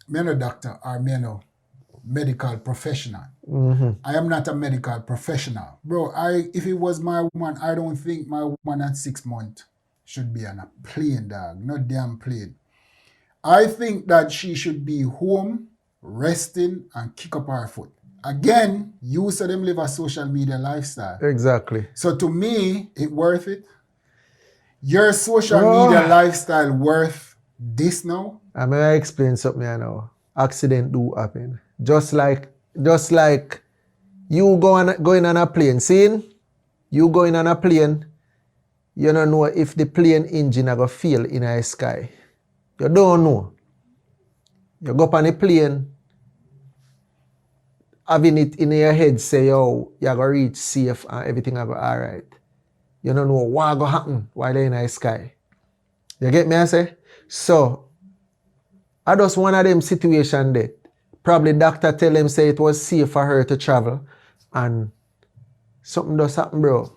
Me no doctor or me no medical professional. I am not a medical professional. Bro, if it was my woman, I don't think my woman at 6 months should be on a plane, dog. Not damn plane. I think that she should be home, resting, and kick up her foot. Again, you said them live a social media lifestyle. Exactly. So to me, it worth it. Your social media lifestyle worth this now? I'm gonna explain something here now. Accident do happen. Just like you going on a plane. See? You going on a plane, you don't know if the plane engine are gonna fail in the sky. You don't know. You go up on a plane, having it in your head, say, yo, you're going to reach safe and everything will go all right. You don't know what going to happen while they're in the sky. You get me, I say? So, I just one of them situations that probably doctor tell them say it was safe for her to travel and something does happen, bro.